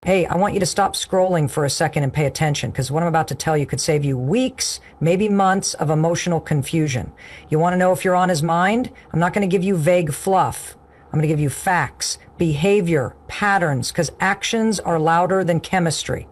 Hey, I want you to stop scrolling for a second and pay attention, because what I'm about to tell you could save you weeks, maybe months of emotional confusion. You want to know if you're on his mind? I'm not going to give you vague fluff. I'm going to give you facts, behavior, patterns, because actions are louder than chemistry.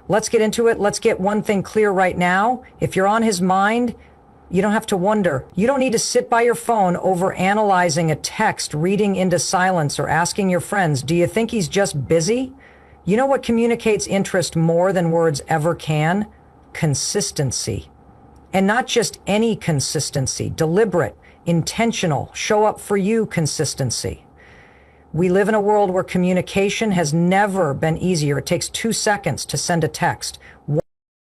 Let's get into it. Let's get one thing clear right now. If you're on his mind, you don't have to wonder. You don't need to sit by your phone over analyzing a text, reading into silence, or asking your friends, do you think he's just busy? You know what communicates interest more than words ever can? Consistency. And not just any consistency, deliberate, intentional, show up for you consistency. We live in a world where communication has never been easier. It takes 2 seconds to send a text, 1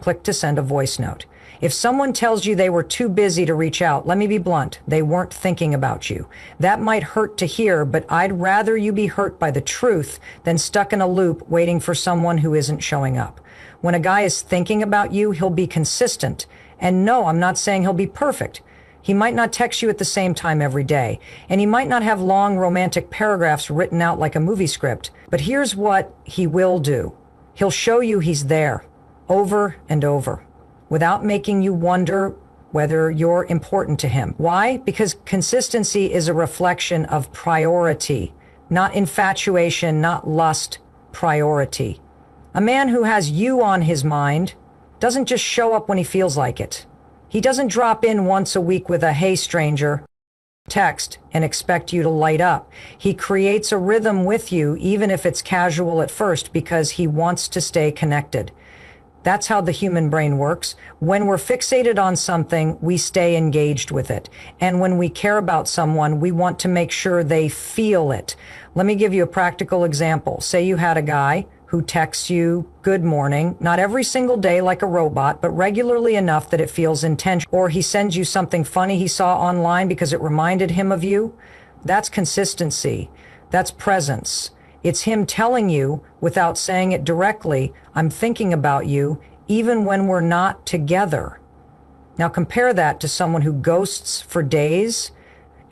click to send a voice note. If someone tells you they were too busy to reach out, let me be blunt, they weren't thinking about you. That might hurt to hear, but I'd rather you be hurt by the truth than stuck in a loop waiting for someone who isn't showing up. When a guy is thinking about you, he'll be consistent. And no, I'm not saying he'll be perfect. He might not text you at the same time every day, and he might not have long romantic paragraphs written out like a movie script. But here's what he will do. He'll show you he's there, over and over, without making you wonder whether you're important to him. Why? Because consistency is a reflection of priority, not infatuation, not lust, priority. A man who has you on his mind doesn't just show up when he feels like it. He doesn't drop in once a week with a "Hey stranger" text and expect you to light up. He creates a rhythm with you, even if it's casual at first, because he wants to stay connected. That's how the human brain works. When we're fixated on something, we stay engaged with it. And when we care about someone, we want to make sure they feel it. Let me give you a practical example. Say you had a guy who texts you "good morning," not every single day like a robot, but regularly enough that it feels intentional. Or he sends you something funny he saw online because it reminded him of you. That's consistency. That's presence. It's him telling you, without saying it directly, "I'm thinking about you," even when we're not together. Now compare that to someone who ghosts for days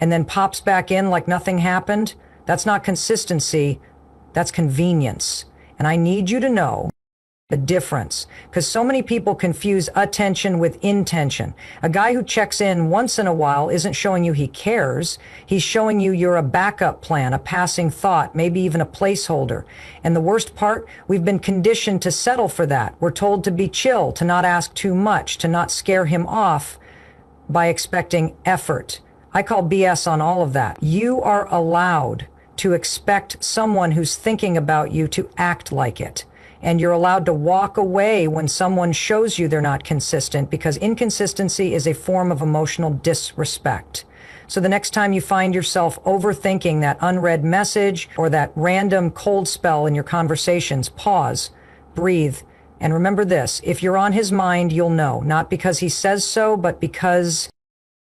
and then pops back in like nothing happened. That's not consistency, that's convenience. And I need you to know the difference, because so many people confuse attention with intention. A guy who checks in once in a while isn't showing you he cares. He's showing you you're a backup plan, a passing thought, maybe even a placeholder. And the worst part, we've been conditioned to settle for that. We're told to be chill, to not ask too much, to not scare him off by expecting effort. I call BS on all of that. You are allowed to expect someone who's thinking about you to act like it. And you're allowed to walk away when someone shows you they're not consistent, because inconsistency is a form of emotional disrespect. So the next time you find yourself overthinking that unread message or that random cold spell in your conversations, pause, breathe, and remember this: if you're on his mind, you'll know, not because he says so, but because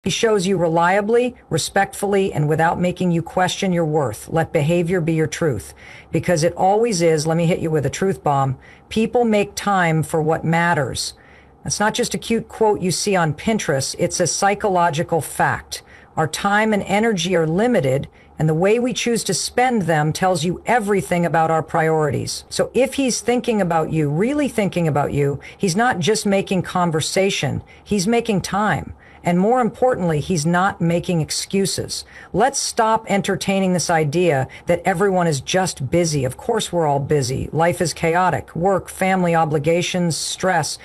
he shows you reliably, respectfully, and without making you question your worth. Let behavior be your truth, because it always is. Let me hit you with a truth bomb. People make time for what matters. That's not just a cute quote you see on Pinterest. It's a psychological fact. Our time and energy are limited, and the way we choose to spend them tells you everything about our priorities. So if he's thinking about you, really thinking about you, he's not just making conversation, he's making time. And more importantly, he's not making excuses. Let's stop entertaining this idea that everyone is just busy. Of course we're all busy. Life is chaotic. Work, family obligations, stress.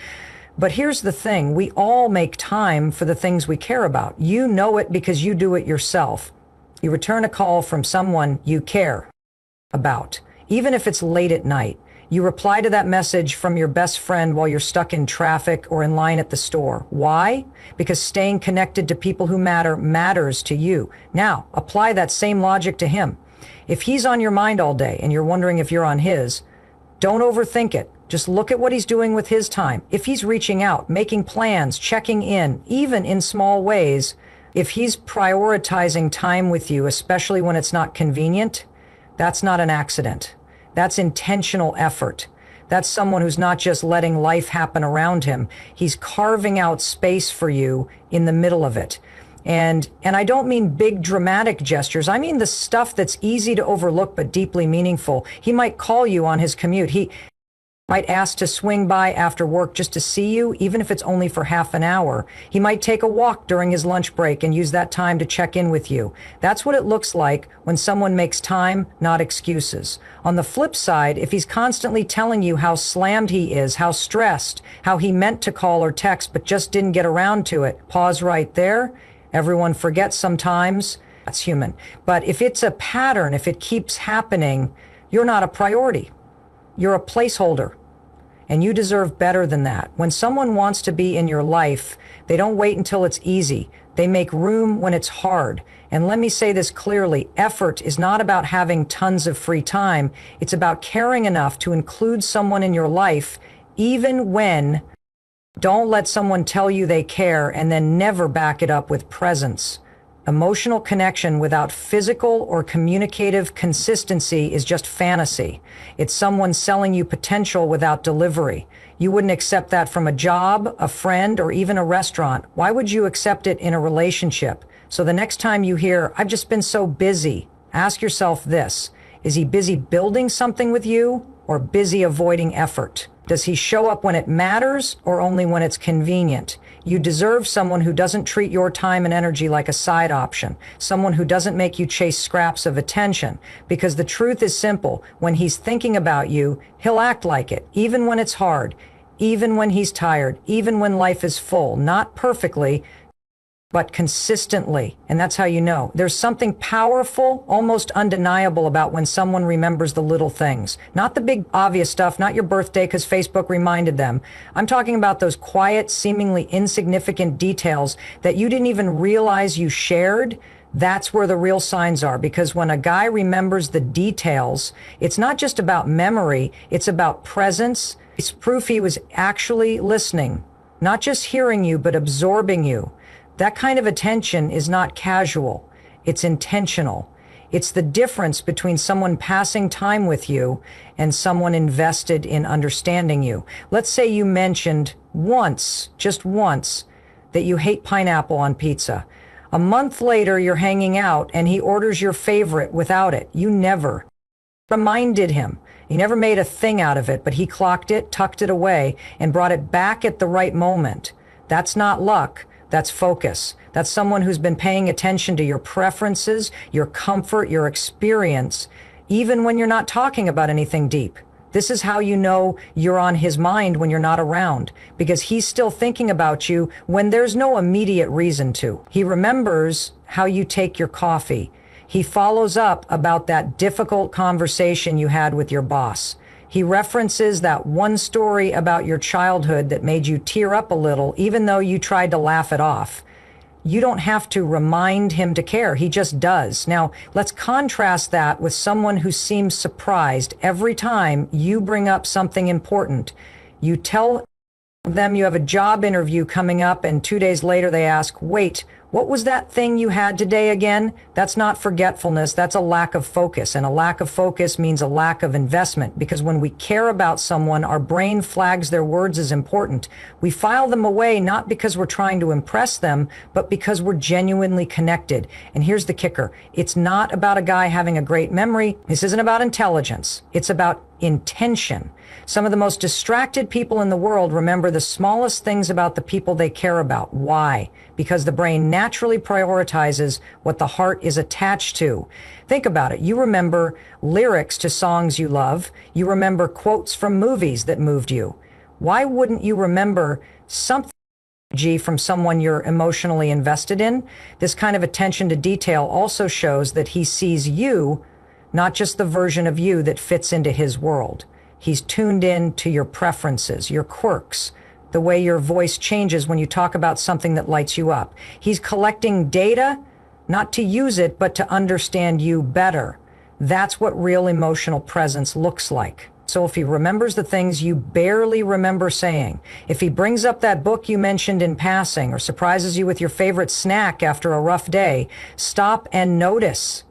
But here's the thing. We all make time for the things we care about. You know it because you do it yourself. You return a call from someone you care about, even if it's late at night. You reply to that message from your best friend while you're stuck in traffic or in line at the store. Why? Because staying connected to people who matter matters to you. Now, apply that same logic to him. If he's on your mind all day and you're wondering if you're on his, don't overthink it. Just look at what he's doing with his time. If he's reaching out, making plans, checking in, even in small ways, if he's prioritizing time with you, especially when it's not convenient, that's not an accident. That's intentional effort. That's someone who's not just letting life happen around him. He's carving out space for you in the middle of it. And I don't mean big dramatic gestures. I mean the stuff that's easy to overlook but deeply meaningful. He might call you on his commute. He might ask to swing by after work just to see you, even if it's only for half an hour. He might take a walk during his lunch break and use that time to check in with you. That's what it looks like when someone makes time, not excuses. On the flip side, if he's constantly telling you how slammed he is, how stressed, how he meant to call or text but just didn't get around to it, pause right there. Everyone forgets sometimes. That's human. But if it's a pattern, if it keeps happening, you're not a priority. You're a placeholder. And you deserve better than that. When someone wants to be in your life, they don't wait until it's easy. They make room when it's hard. And let me say this clearly, effort is not about having tons of free time. It's about caring enough to include someone in your life, even when. Don't let someone tell you they care and then never back it up with presence. Emotional connection without physical or communicative consistency is just fantasy. It's someone selling you potential without delivery. You wouldn't accept that from a job, a friend, or even a restaurant. Why would you accept it in a relationship? So the next time you hear, "I've just been so busy," ask yourself this: is he busy building something with you or busy avoiding effort? Does he show up when it matters or only when it's convenient? You deserve someone who doesn't treat your time and energy like a side option, someone who doesn't make you chase scraps of attention. Because the truth is simple: when he's thinking about you, he'll act like it, even when it's hard, even when he's tired, even when life is full, not perfectly, but consistently. And that's how you know. There's something powerful, almost undeniable about when someone remembers the little things. Not the big obvious stuff, not your birthday because Facebook reminded them. I'm talking about those quiet, seemingly insignificant details that you didn't even realize you shared. That's where the real signs are, because when a guy remembers the details, it's not just about memory, it's about presence. It's proof he was actually listening, not just hearing you, but absorbing you. That kind of attention is not casual. It's intentional. It's the difference between someone passing time with you and someone invested in understanding you. Let's say you mentioned once, just once, that you hate pineapple on pizza. A month later, you're hanging out and he orders your favorite without it. You never reminded him. He never made a thing out of it, but he clocked it, tucked it away, and brought it back at the right moment. That's not luck. That's focus. That's someone who's been paying attention to your preferences, your comfort, your experience, even when you're not talking about anything deep. This is how you know you're on his mind when you're not around, because he's still thinking about you when there's no immediate reason to. He remembers how you take your coffee. He follows up about that difficult conversation you had with your boss. He references that one story about your childhood that made you tear up a little, even though you tried to laugh it off. You don't have to remind him to care. He just does. Now, let's contrast that with someone who seems surprised every time you bring up something important. You tell them you have a job interview coming up, and 2 days later they ask, "Wait, what was that thing you had today again?" That's not forgetfulness. That's a lack of focus. And a lack of focus means a lack of investment, because when we care about someone, our brain flags their words as important. We file them away not because we're trying to impress them, but because we're genuinely connected. And here's the kicker. It's not about a guy having a great memory. This isn't about intelligence. It's about intention. Some of the most distracted people in the world remember the smallest things about the people they care about. Why? Because the brain naturally prioritizes what the heart is attached to. Think about it. You remember lyrics to songs you love. You remember quotes from movies that moved you. Why wouldn't you remember something from someone you're emotionally invested in? This kind of attention to detail also shows that he sees you, not just the version of you that fits into his world. He's tuned in to your preferences, your quirks, the way your voice changes when you talk about something that lights you up. He's collecting data, not to use it, but to understand you better. That's what real emotional presence looks like. So if he remembers the things you barely remember saying, if he brings up that book you mentioned in passing, or surprises you with your favorite snack after a rough day, stop and notice.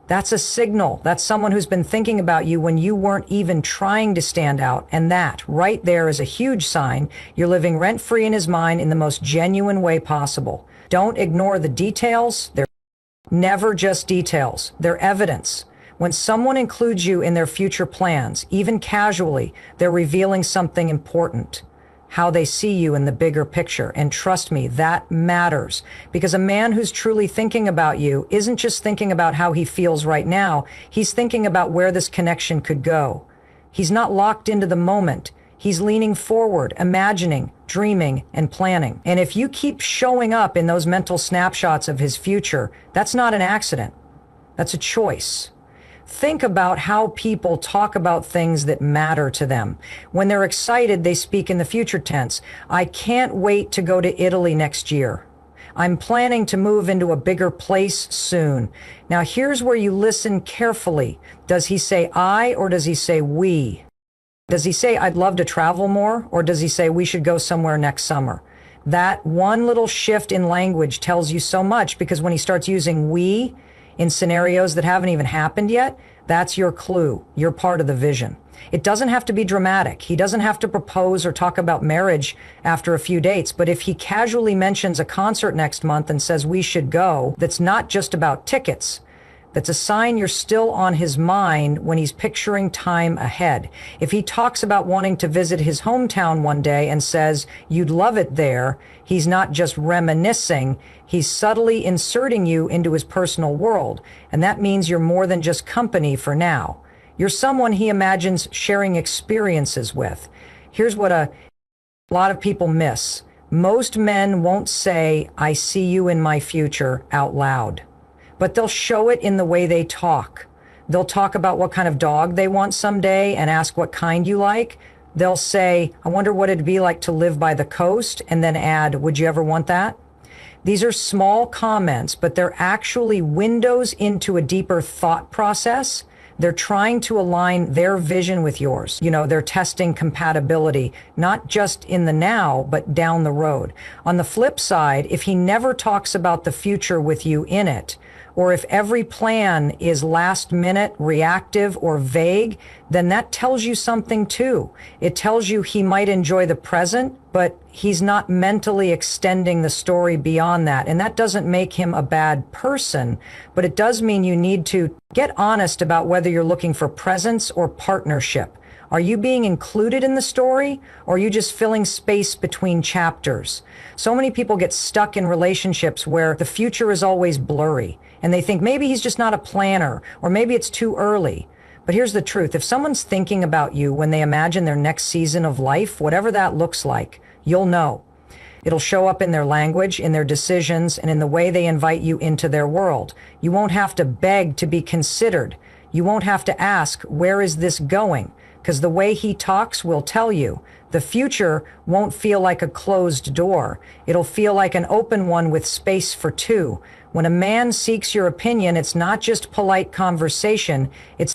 That's a signal. That's someone who's been thinking about you when you weren't even trying to stand out. And that right there is a huge sign you're living rent-free in his mind in the most genuine way possible. Don't ignore the details. They're never just details. They're evidence. When someone includes you in their future plans, even casually, they're revealing something important. How they see you in the bigger picture. And trust me, that matters. Because a man who's truly thinking about you isn't just thinking about how he feels right now. He's thinking about where this connection could go. He's not locked into the moment. He's leaning forward, imagining, dreaming, and planning. And if you keep showing up in those mental snapshots of his future, that's not an accident. That's a choice. Think about how people talk about things that matter to them. When they're excited, they speak in the future tense. I can't wait to go to Italy next year. I'm planning to move into a bigger place soon. Now here's where you listen carefully. Does he say I or does he say we? Does he say I'd love to travel more or does he say we should go somewhere next summer? That one little shift in language tells you so much, because when he starts using we in scenarios that haven't even happened yet, that's your clue. You're part of the vision. It doesn't have to be dramatic. He doesn't have to propose or talk about marriage after a few dates. But if he casually mentions a concert next month and says we should go, that's not just about tickets. That's a sign you're still on his mind when he's picturing time ahead. If he talks about wanting to visit his hometown one day and says you'd love it there, he's not just reminiscing, he's subtly inserting you into his personal world. And that means you're more than just company for now. You're someone he imagines sharing experiences with. Here's what a lot of people miss. Most men won't say, I see you in my future out loud. But they'll show it in the way they talk. They'll talk about what kind of dog they want someday and ask what kind you like. They'll say, I wonder what it'd be like to live by the coast, and then add, would you ever want that? These are small comments, but they're actually windows into a deeper thought process. They're trying to align their vision with yours. You know, they're testing compatibility, not just in the now, but down the road. On the flip side, if he never talks about the future with you in it, or if every plan is last minute, reactive, or vague, then that tells you something too. It tells you he might enjoy the present, but he's not mentally extending the story beyond that. And that doesn't make him a bad person, but it does mean you need to get honest about whether you're looking for presence or partnership. Are you being included in the story, or are you just filling space between chapters? So many people get stuck in relationships where the future is always blurry, and they think maybe he's just not a planner, or maybe it's too early. But here's the truth. If someone's thinking about you when they imagine their next season of life, whatever that looks like, you'll know. It'll show up in their language, in their decisions, and in the way they invite you into their world. You won't have to beg to be considered. You won't have to ask, where is this going? Because the way he talks will tell you. The future won't feel like a closed door. It'll feel like an open one with space for two. When a man seeks your opinion, it's not just polite conversation. It's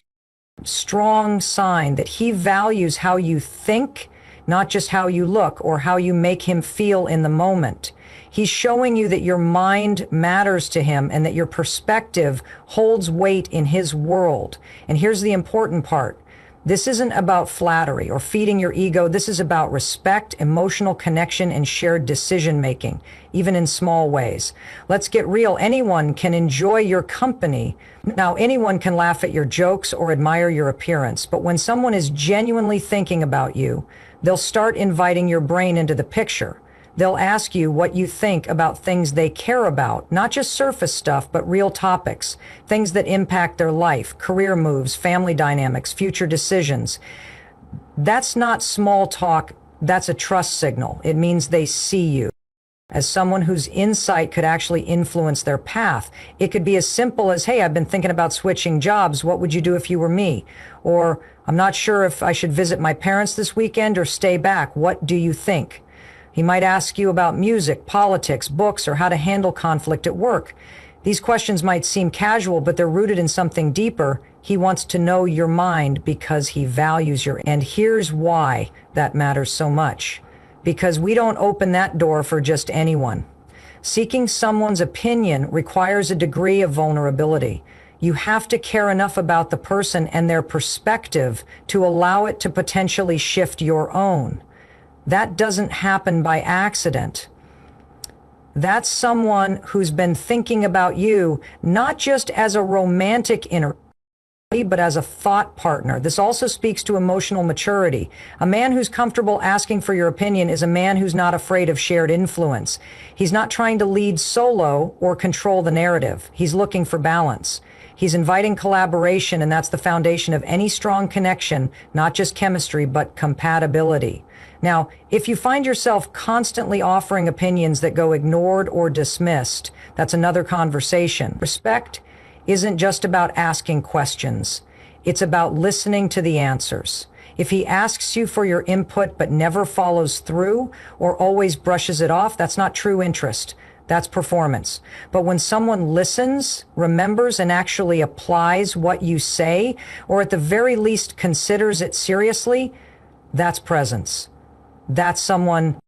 a strong sign that he values how you think, not just how you look or how you make him feel in the moment. He's showing you that your mind matters to him and that your perspective holds weight in his world. And here's the important part. This isn't about flattery or feeding your ego. This is about respect, emotional connection, and shared decision-making, even in small ways. Let's get real. Anyone can enjoy your company. Now, anyone can laugh at your jokes or admire your appearance. But when someone is genuinely thinking about you, they'll start inviting your brain into the picture. They'll ask you what you think about things they care about, not just surface stuff, but real topics, things that impact their life, career moves, family dynamics, future decisions. That's not small talk. That's a trust signal. It means they see you as someone whose insight could actually influence their path. It could be as simple as, hey, I've been thinking about switching jobs. What would you do if you were me? Or, I'm not sure if I should visit my parents this weekend or stay back. What do you think? He might ask you about music, politics, books, or how to handle conflict at work. These questions might seem casual, but they're rooted in something deeper. He wants to know your mind because he values your... And here's why that matters so much. Because we don't open that door for just anyone. Seeking someone's opinion requires a degree of vulnerability. You have to care enough about the person and their perspective to allow it to potentially shift your own. That doesn't happen by accident. That's someone who's been thinking about you, not just as a romantic but as a thought partner. This also speaks to emotional maturity. A man who's comfortable asking for your opinion is a man who's not afraid of shared influence. He's not trying to lead solo or control the narrative. He's looking for balance. He's inviting collaboration, and that's the foundation of any strong connection, not just chemistry, but compatibility. Now, if you find yourself constantly offering opinions that go ignored or dismissed, that's another conversation. Respect isn't just about asking questions. It's about listening to the answers. If he asks you for your input but never follows through or always brushes it off, that's not true interest. That's performance. But when someone listens, remembers, and actually applies what you say, or at the very least considers it seriously, that's presence. That's someone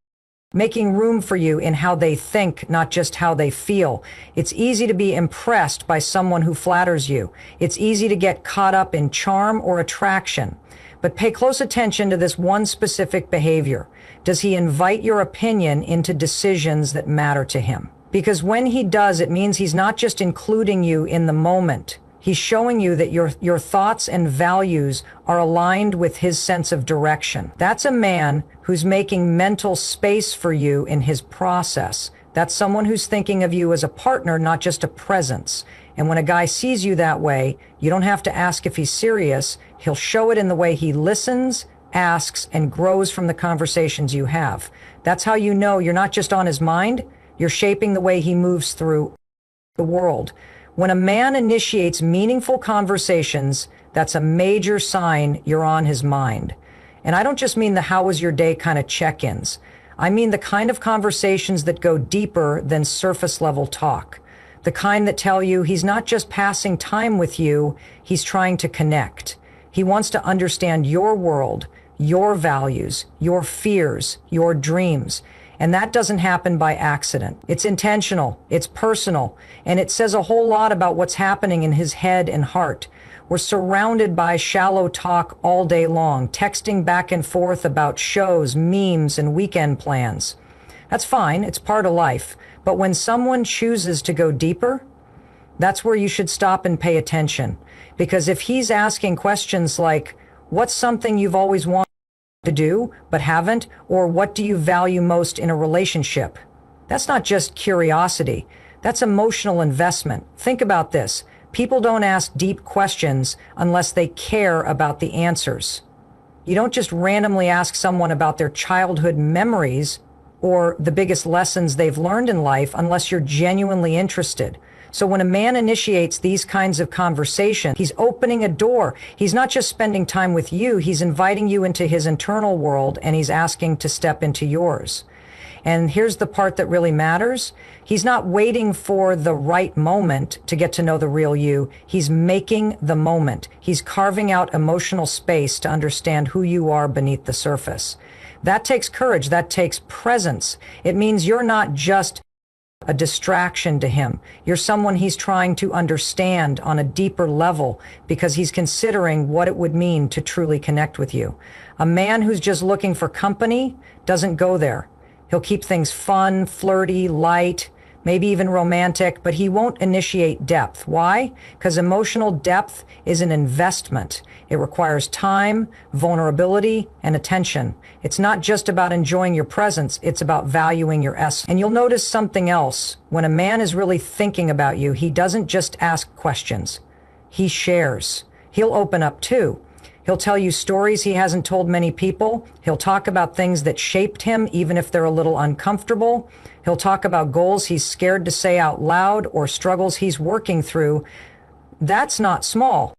making room for you in how they think, not just how they feel. It's easy to be impressed by someone who flatters you. It's easy to get caught up in charm or attraction. But pay close attention to this one specific behavior. Does he invite your opinion into decisions that matter to him? Because when he does, it means he's not just including you in the moment. He's showing you that your thoughts and values are aligned with his sense of direction. That's a man who's making mental space for you in his process. That's someone who's thinking of you as a partner, not just a presence. And when a guy sees you that way, you don't have to ask if he's serious. He'll show it in the way he listens, asks, and grows from the conversations you have. That's how you know you're not just on his mind, you're shaping the way he moves through the world. When a man initiates meaningful conversations, that's a major sign you're on his mind. And I don't just mean the how was your day kind of check-ins. I mean the kind of conversations that go deeper than surface level talk. The kind that tell you he's not just passing time with you, he's trying to connect. He wants to understand your world, your values, your fears, your dreams. And that doesn't happen by accident. It's intentional, it's personal, and it says a whole lot about what's happening in his head and heart. We're surrounded by shallow talk all day long, texting back and forth about shows, memes, and weekend plans. That's fine, it's part of life. But when someone chooses to go deeper, that's where you should stop and pay attention. Because if he's asking questions like, what's something you've always wanted to do but haven't, or what do you value most in a relationship? That's not just curiosity. That's emotional investment. Think about this. People don't ask deep questions unless they care about the answers. You don't just randomly ask someone about their childhood memories or the biggest lessons they've learned in life unless you're genuinely interested. So when a man initiates these kinds of conversation, he's opening a door. He's not just spending time with you, he's inviting you into his internal world, and he's asking to step into yours. And here's the part that really matters. He's not waiting for the right moment to get to know the real you. He's making the moment. He's carving out emotional space to understand who you are beneath the surface. That takes courage. That takes presence. It means you're not just a distraction to him. You're someone he's trying to understand on a deeper level because he's considering what it would mean to truly connect with you. A man who's just looking for company doesn't go there. He'll keep things fun, flirty, light, maybe even romantic, but he won't initiate depth. Why? Because emotional depth is an investment. It requires time, vulnerability, and attention. It's not just about enjoying your presence, it's about valuing your essence. And you'll notice something else. When a man is really thinking about you, he doesn't just ask questions. He shares. He'll open up too. He'll tell you stories he hasn't told many people. He'll talk about things that shaped him, even if they're a little uncomfortable. He'll talk about goals he's scared to say out loud or struggles he's working through. That's not small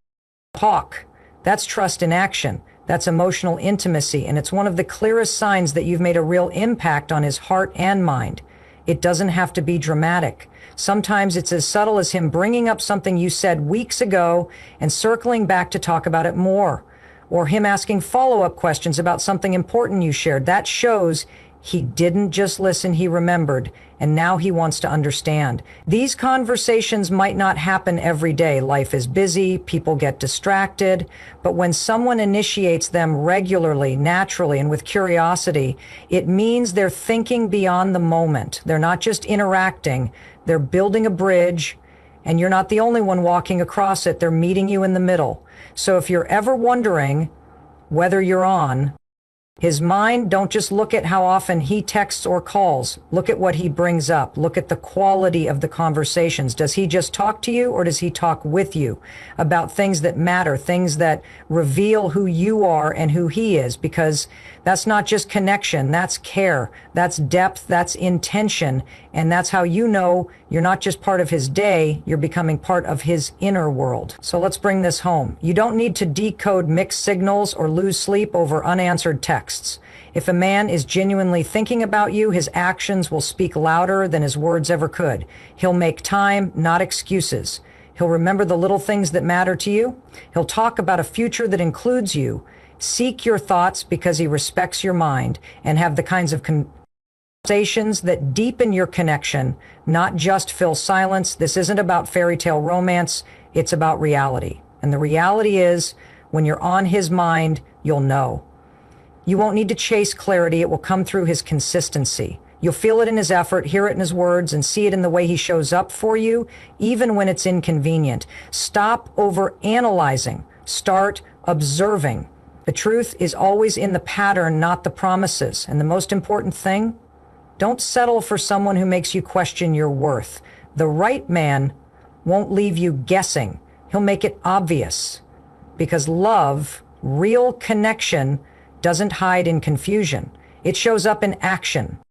talk. That's trust in action. That's emotional intimacy. And it's one of the clearest signs that you've made a real impact on his heart and mind. It doesn't have to be dramatic. Sometimes it's as subtle as him bringing up something you said weeks ago and circling back to talk about it more. Or him asking follow-up questions about something important you shared. That shows He didn't just listen, he remembered, and now he wants to understand. These conversations might not happen every day. Life is busy, people get distracted, but when someone initiates them regularly, naturally, and with curiosity, it means they're thinking beyond the moment. They're not just interacting, they're building a bridge, and you're not the only one walking across it. They're meeting you in the middle. So if you're ever wondering whether you're on his mind, don't just look at how often he texts or calls. Look at what he brings up. Look at the quality of the conversations. Does he just talk to you, or does he talk with you about things that matter, things that reveal who you are and who he is? Because that's not just connection, that's care, that's depth, that's intention, and that's how you know you're not just part of his day, you're becoming part of his inner world. So let's bring this home. You don't need to decode mixed signals or lose sleep over unanswered texts. If a man is genuinely thinking about you, his actions will speak louder than his words ever could. He'll make time, not excuses. He'll remember the little things that matter to you. He'll talk about a future that includes you. Seek your thoughts because he respects your mind, and have the kinds of conversations that deepen your connection, not just fill silence. This isn't about fairy tale romance. It's about reality. And the reality is, when you're on his mind, you'll know. You won't need to chase clarity. It will come through his consistency. You'll feel it in his effort, hear it in his words, and see it in the way he shows up for you, even when it's inconvenient. Stop overanalyzing. Start observing. The truth is always in the pattern, not the promises. And the most important thing, don't settle for someone who makes you question your worth. The right man won't leave you guessing. He'll make it obvious. Because love, real connection, doesn't hide in confusion. It shows up in action.